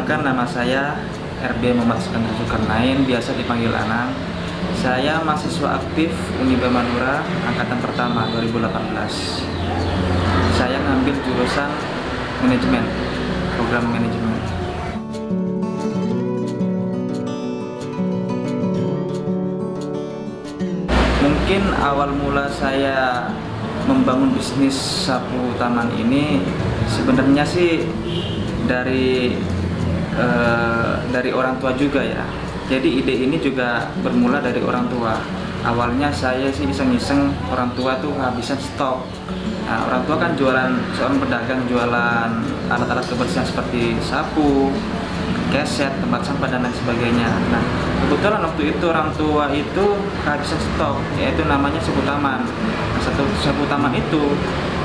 Perkenalkan, nama saya RB Muhammad Iskandar Zulkarnain, biasa dipanggil Anang. Saya mahasiswa aktif Uniba Madura, angkatan pertama 2018. Saya ngambil jurusan manajemen, program manajemen. Mungkin awal mula saya membangun bisnis sapu taman ini sebenarnya sih dari orang tua juga ya. Jadi ide ini juga bermula dari orang tua. Awalnya saya sih iseng-iseng, orang tua tuh kehabisan stok. Nah, orang tua kan seorang pedagang jualan alat-alat kebersihan seperti sapu, keset, tempat sampah dan lain sebagainya. Nah, kebetulan waktu itu orang tua itu kehabisan stok, yaitu namanya sapu taman. Nah, sapu taman itu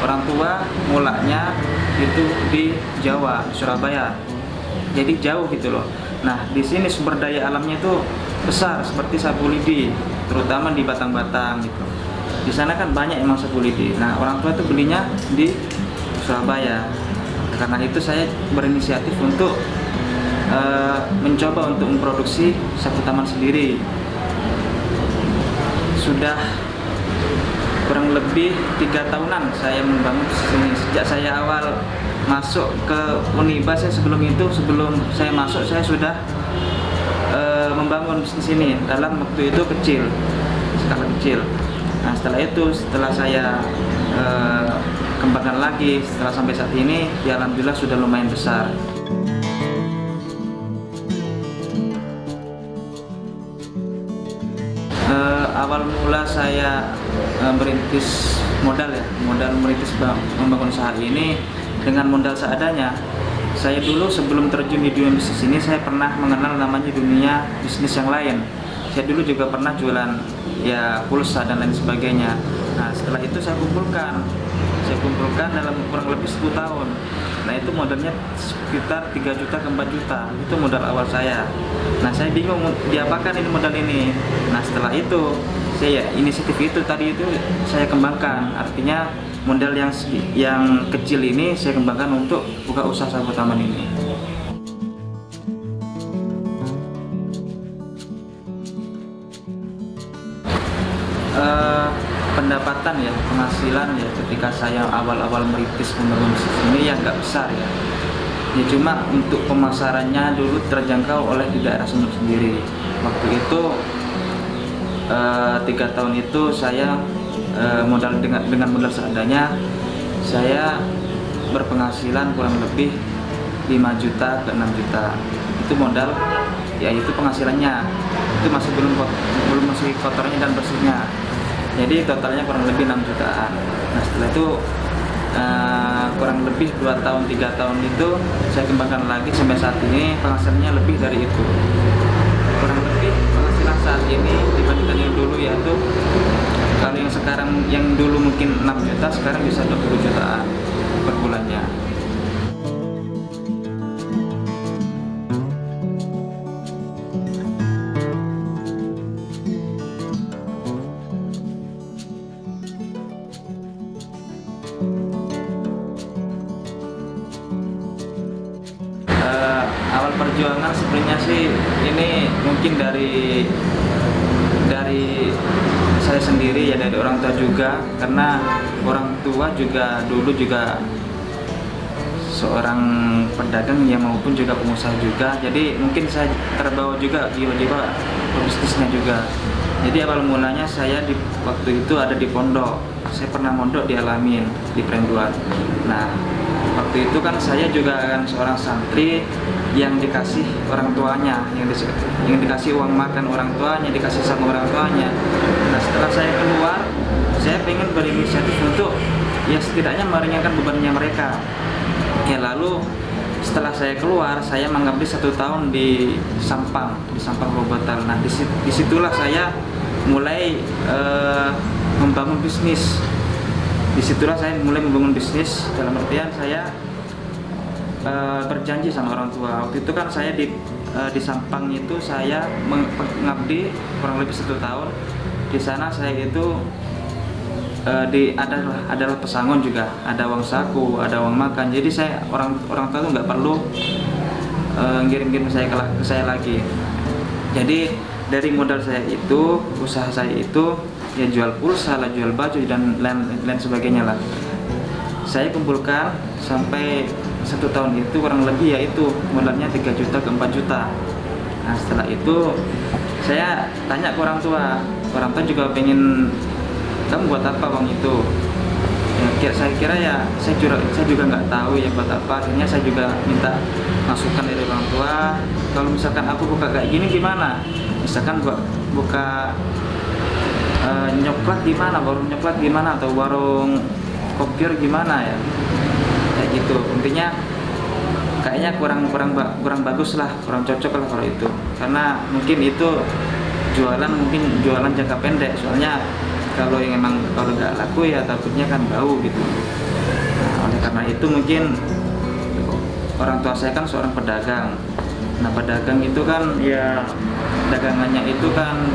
orang tua mulanya itu di Jawa, di Surabaya. Jadi jauh gitu loh. Nah, di sini sumber daya alamnya itu besar seperti sapu lidi, terutama di Batang-Batang gitu. Di sana kan banyak emang sapu lidi. Nah, orang tua itu belinya di Surabaya. Karena itu saya berinisiatif untuk mencoba untuk memproduksi sapu taman sendiri. Sudah kurang lebih 3 tahunan saya membangun ini. Sejak saya awal masuk ke Uniba, sebelum saya masuk saya sudah membangun bisnis ini. Dalam waktu itu skala kecil. Nah, setelah saya kembangkan lagi, setelah sampai saat ini ya alhamdulillah sudah lumayan besar. Awal mula saya merintis modal merintis membangun usaha ini dengan modal seadanya. Saya dulu sebelum terjun di dunia bisnis ini, saya pernah mengenal namanya dunia bisnis yang lain. Saya dulu juga pernah jualan ya pulsa dan lain sebagainya. Nah, setelah itu saya kumpulkan dalam kurang lebih 10 tahun. Nah, itu modalnya sekitar 3 juta ke 4 juta. Itu modal awal saya. Nah, saya bingung diapakan ini modal ini. Nah, setelah itu saya inisiatif itu saya kembangkan. Artinya modal yang kecil ini saya kembangkan untuk buka usaha sapu taman ini. Pendapatan ya, penghasilan ya, ketika saya awal-awal merintis membangun bisnis ini ya nggak besar ya. Ya cuma untuk pemasarannya dulu terjangkau oleh di daerah Sumut sendiri. Waktu itu 3 tahun itu saya dengan modal seadanya, saya berpenghasilan kurang lebih 5 juta ke 6 juta. Itu modal, ya itu penghasilannya. Itu belum masih kotornya dan bersihnya. Jadi totalnya kurang lebih 6 jutaan. Nah, setelah itu kurang lebih 2 tahun 3 tahun itu saya kembangkan lagi sampai saat ini penghasilannya lebih dari itu. Kurang lebih penghasilan saat ini dibandingkan yang dulu, yaitu kalau yang dulu mungkin 6 juta, sekarang bisa 20 jutaan per bulannya. Awal perjuangan sebenarnya sih ini mungkin dari saya sendiri ya, dari orang tua juga, karena orang tua dulu juga seorang pedagang ya maupun juga pengusaha juga. Jadi mungkin saya terbawa juga jiwa-jiwa bisnisnya juga. Jadi awal mulanya saya waktu itu ada di pondok. Saya pernah mondok di Alamin di Prenduan. Nah, waktu itu kan saya juga kan seorang santri yang dikasih orang tuanya, yang dikasih uang makan orang tuanya, dikasih sama orang tuanya. Nah, setelah saya keluar, saya pengen berinisiatif untuk ya setidaknya meringankan bebannya mereka. Ya lalu setelah saya keluar, saya mengabdi 1 tahun di Sampang Bobotal. Nah, disitulah saya mulai membangun bisnis. Disitulah saya mulai membangun bisnis, dalam artian saya berjanji sama orang tua. Waktu itu kan saya di Sampang itu saya mengabdi kurang lebih 1 tahun. Di sana saya itu adalah pesangon juga, ada uang saku, ada uang makan. Jadi saya orang tua tuh nggak perlu ngirim-ngirim ke saya lagi. Jadi dari modal saya itu, usaha saya itu ya jual pulsa lah, jual baju dan lain sebagainya lah. Saya kumpulkan sampai 1 tahun itu kurang lebih yaitu modalnya 3 juta ke 4 juta. Nah setelah itu saya tanya ke orang tua juga pengen, kamu buat apa uang itu? Ya, saya kira ya saya juga nggak tahu ya buat apa. Akhirnya saya juga minta masukan dari orang tua. Kalau misalkan aku buka kayak gini gimana? Misalkan buka nyoklat gimana, warung nyoklat gimana, atau warung kopior gimana ya? Kayak gitu. Intinya kayaknya kurang bagus lah, kurang cocok lah kalau itu. Karena mungkin itu jualan jangka pendek. Soalnya kalau yang emang kalau nggak laku ya takutnya kan bau gitu. Nah, oleh karena itu mungkin orang tua saya kan seorang pedagang. Nah pedagang itu kan ya dagangannya itu kan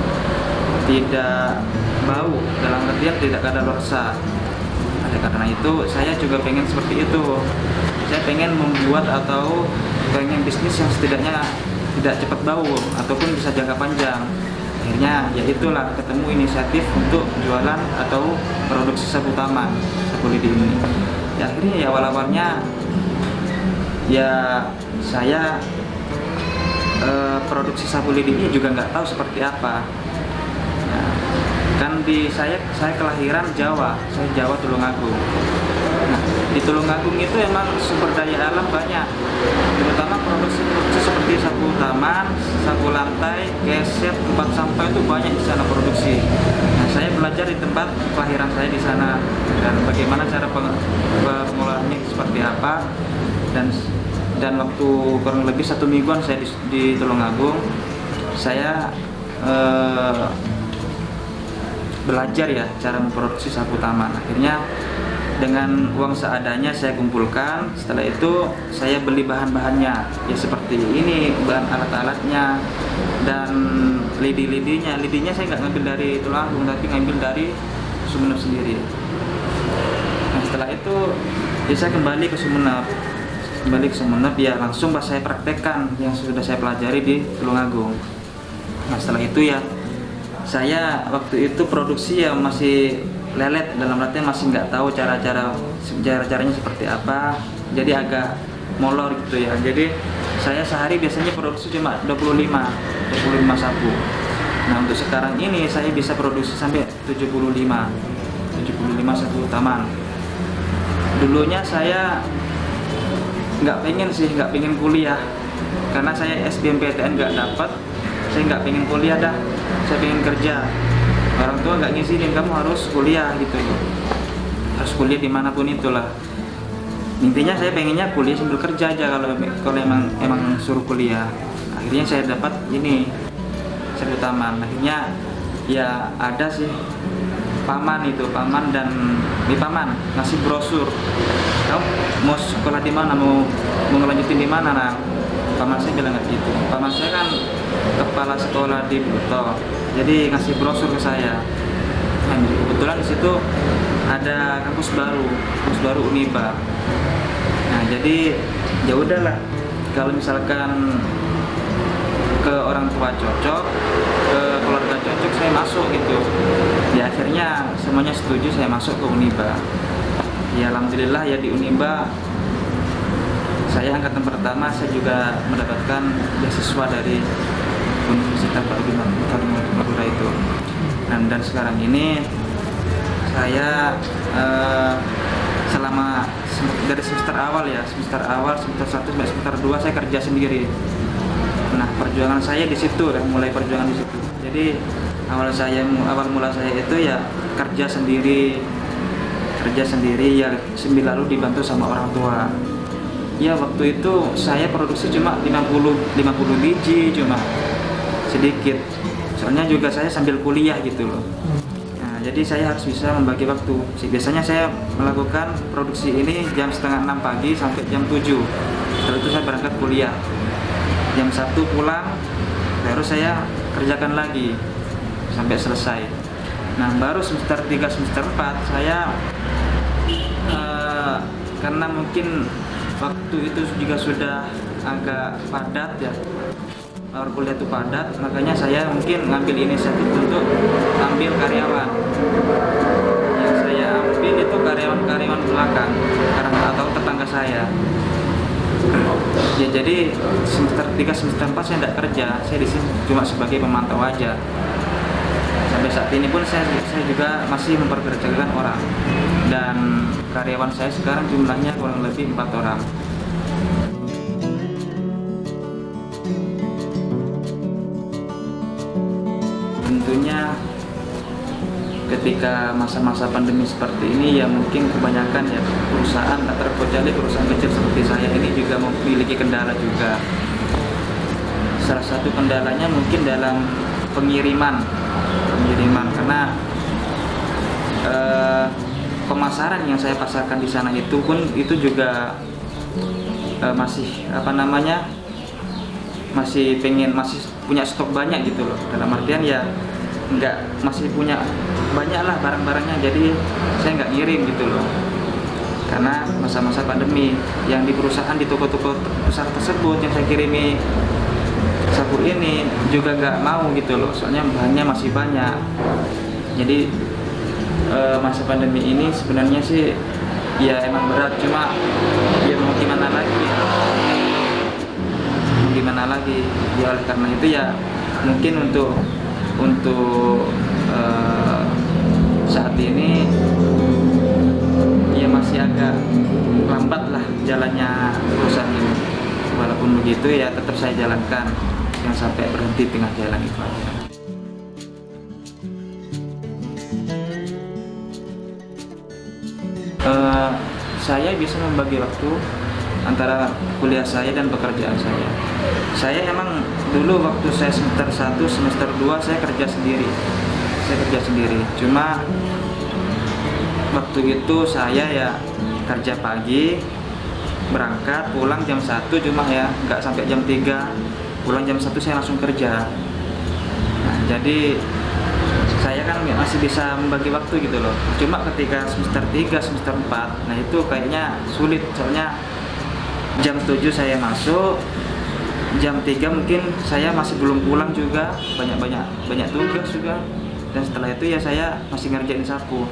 tidak bau, dalam artian tidak kadaluarsa. Oleh karena itu saya juga pengen seperti itu. Saya pengen membuat atau pengen bisnis yang setidaknya tidak cepat bau ataupun bisa jangka panjang. Akhirnya ya itulah ketemu inisiatif untuk jualan atau produksi sapu taman, sapu lidi ini. Ya akhirnya ya awal-awalnya ya saya produksi sapu lidi ini juga nggak tahu seperti apa. Nah, kan saya kelahiran Jawa, saya Jawa Tulungagung. Nah, di Tulungagung itu emang sumber daya alam banyak, terutama produksi seperti sapu taman, sapu lantai, keset, tempat sampah itu banyak di sana produksi. Nah, saya belajar di tempat kelahiran saya di sana dan bagaimana cara pengolahannya seperti apa, dan waktu kurang lebih 1 mingguan saya di Tulungagung, saya belajar ya cara memproduksi sapu taman. Akhirnya dengan uang seadanya saya kumpulkan. Setelah itu saya beli bahan-bahannya ya seperti ini, bahan alat-alatnya dan lidinya saya nggak ngambil dari Tulungagung tapi ngambil dari Sumeneb sendiri. Nah setelah itu ya saya kembali ke Sumeneb ya langsung saya praktekkan yang sudah saya pelajari di Tulungagung. Nah setelah itu ya saya waktu itu produksi ya masih lelet, dalam artian masih nggak tahu caranya seperti apa, jadi agak molor gitu ya. Jadi saya sehari biasanya produksi cuma 25 sapu. Nah untuk sekarang ini saya bisa produksi sampai 75 sapu taman. Dulunya saya nggak pengen kuliah karena saya SBMPTN nggak dapat. Saya nggak pengen kuliah dah, saya pengen kerja. Orang tua nggak ngizinin, kamu harus kuliah gitu loh, harus kuliah dimanapun itulah. Intinya saya pengennya kuliah sambil kerja aja kalau emang suruh kuliah. Akhirnya saya dapat ini sapu taman. Akhirnya ya ada sih paman dan di paman ngasih brosur, kamu mau sekolah di mana, mau ngelanjutin di mana. Nah paman saya bilang kayak gitu. Paman saya kan kepala sekolah di Buto, jadi ngasih brosur ke saya. Nah, kebetulan di situ ada kampus baru Uniba. Nah jadi ya udahlah, kalau misalkan ke orang tua cocok, ke keluarga cocok, saya masuk gitu. Ya akhirnya semuanya setuju, saya masuk ke Uniba. Ya alhamdulillah ya di Uniba saya angkatan pertama, saya juga mendapatkan beasiswa dari Universitas Madura itu. Dan sekarang ini saya selama dari semester awal, semester 1 sampai semester 2 saya kerja sendiri. Nah perjuangan saya di situ, mulai perjuangan di situ. Jadi awal mula saya itu ya kerja sendiri ya, sambil lalu dibantu sama orang tua. Ya waktu itu saya produksi cuma 50 biji, cuma sedikit. Soalnya juga saya sambil kuliah gitu loh. Nah, jadi saya harus bisa membagi waktu. Biasanya saya melakukan produksi ini jam setengah 6 pagi sampai jam 7. Setelah itu saya berangkat kuliah. Jam 1 pulang, baru saya kerjakan lagi sampai selesai. Nah baru semester 3, semester 4 saya karena mungkin waktu itu juga sudah agak padat ya, hour kuliah itu padat, makanya saya mungkin ngambil inisiatif untuk ambil karyawan. Yang saya ambil itu karyawan belakang karena atau tetangga saya. Ya jadi semester 3 semester 4 saya tidak kerja, saya di sini cuma sebagai pemantau aja. Sampai saat ini pun saya juga masih memperkerjakan orang, dan karyawan saya sekarang jumlahnya kurang lebih 4 orang. Tentunya ketika masa-masa pandemi seperti ini ya mungkin kebanyakan ya perusahaan, tak terkecuali perusahaan kecil seperti saya ini juga memiliki kendala juga. Salah satu kendalanya mungkin dalam pengiriman karena pemasaran yang saya pasarkan di sana itu pun itu juga masih masih punya stok banyak gitu loh, dalam artian ya masih punya banyak lah barang-barangnya, jadi saya nggak ngirim gitu loh, karena masa-masa pandemi yang di perusahaan, di toko-toko besar tersebut yang saya kirimi sapu ini juga nggak mau gitu loh, soalnya bahannya masih banyak. Jadi masa pandemi ini sebenarnya sih ya emang berat, cuma ya mau gimana lagi ya, oleh karena itu ya mungkin untuk saat ini ya masih agak lambat lah jalannya perusahaan ini. Walaupun begitu ya tetap saya jalankan, jangan sampai berhenti tengah jalan itu aja. Saya bisa membagi waktu antara kuliah saya dan pekerjaan saya. Saya emang dulu waktu saya semester 1, semester 2 saya kerja sendiri. Cuma waktu itu saya ya kerja pagi, berangkat pulang jam 1, cuma ya nggak sampai jam 3, pulang jam 1 saya langsung kerja. Nah, jadi saya kan masih bisa membagi waktu gitu loh. Cuma ketika semester 3, semester 4, nah itu kayaknya sulit, soalnya jam 7 saya masuk, jam 3 mungkin saya masih belum pulang juga, banyak tugas juga, dan setelah itu ya saya masih ngerjain sapu.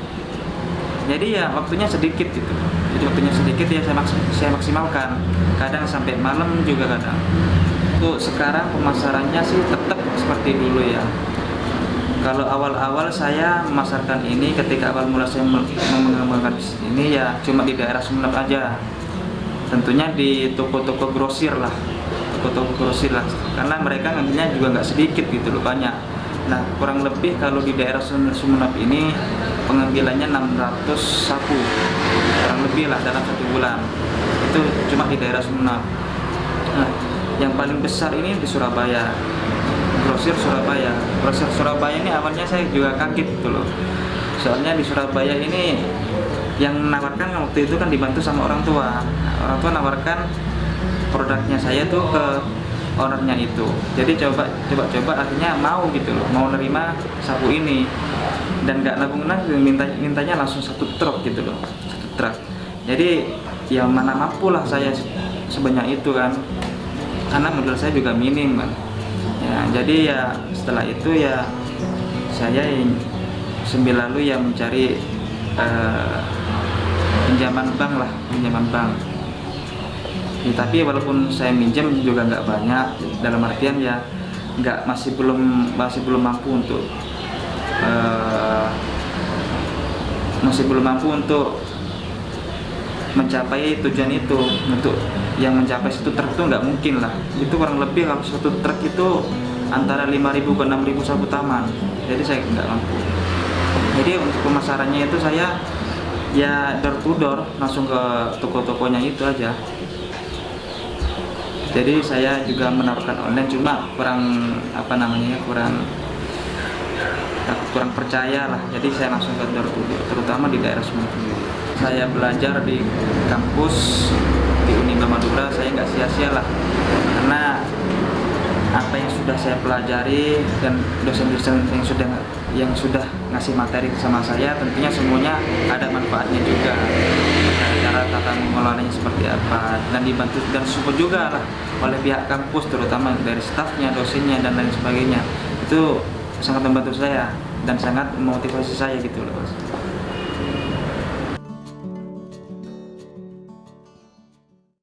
Jadi ya waktunya sedikit gitu. Jadi waktunya sedikit ya saya maksimalkan. Kadang sampai malam juga kadang. Untuk sekarang pemasarannya sih tetap seperti dulu ya. Kalau awal-awal saya memasarkan ini, ketika awal mula saya mengembangkan ini ya cuma di daerah Sumeneb aja. Tentunya di toko-toko grosir lah, karena mereka ngambilnya juga nggak sedikit gitu loh, banyak. Nah, kurang lebih kalau di daerah Sumeneb ini pengambilannya 600 sapu, kurang lebih lah dalam 1 bulan. Itu cuma di daerah Sumeneb. Nah, yang paling besar ini di Surabaya, grosir Surabaya ini awalnya saya juga kaget gitu loh. Soalnya di Surabaya ini yang menawarkan waktu itu kan dibantu sama orang tua. Orang tua nawarkan produknya saya tuh ke ownernya itu. Jadi coba akhirnya mau gitu loh, mau nerima sapu ini, dan nggak nabung-nabung, mintanya langsung 1 truk gitu loh, 1 truk. Jadi ya mana mampu lah saya sebanyak itu kan, karena modal saya juga minim kan. Ya, jadi ya setelah itu ya saya sambil lalu ya mencari pinjaman bank. Ya, tapi walaupun saya minjem juga nggak banyak, dalam artian ya masih belum mampu untuk mencapai tujuan itu. Untuk yang mencapai 1 truk itu nggak mungkin lah, itu kurang lebih kalau 1 truk itu antara 5.000 ke 6.000 sapu taman, jadi saya nggak mampu. Jadi untuk pemasarannya itu saya ya door to door, langsung ke toko-tokonya itu aja. Jadi saya juga menawarkan online, cuma kurang percaya lah. Jadi saya langsung ke door to door, terutama di daerah Sumeneb sendiri. Saya belajar di kampus di Unimba Madura, saya nggak sia-sia lah, karena apa yang sudah saya pelajari dan dosen-dosen yang sudah ngasih materi sama saya, tentunya semuanya ada manfaatnya juga, dari cara tata mengelolanya seperti apa, dan dibantu dan support juga lah oleh pihak kampus, terutama dari stafnya, dosennya dan lain sebagainya. Itu sangat membantu saya dan sangat memotivasi saya gitu loh, Mas.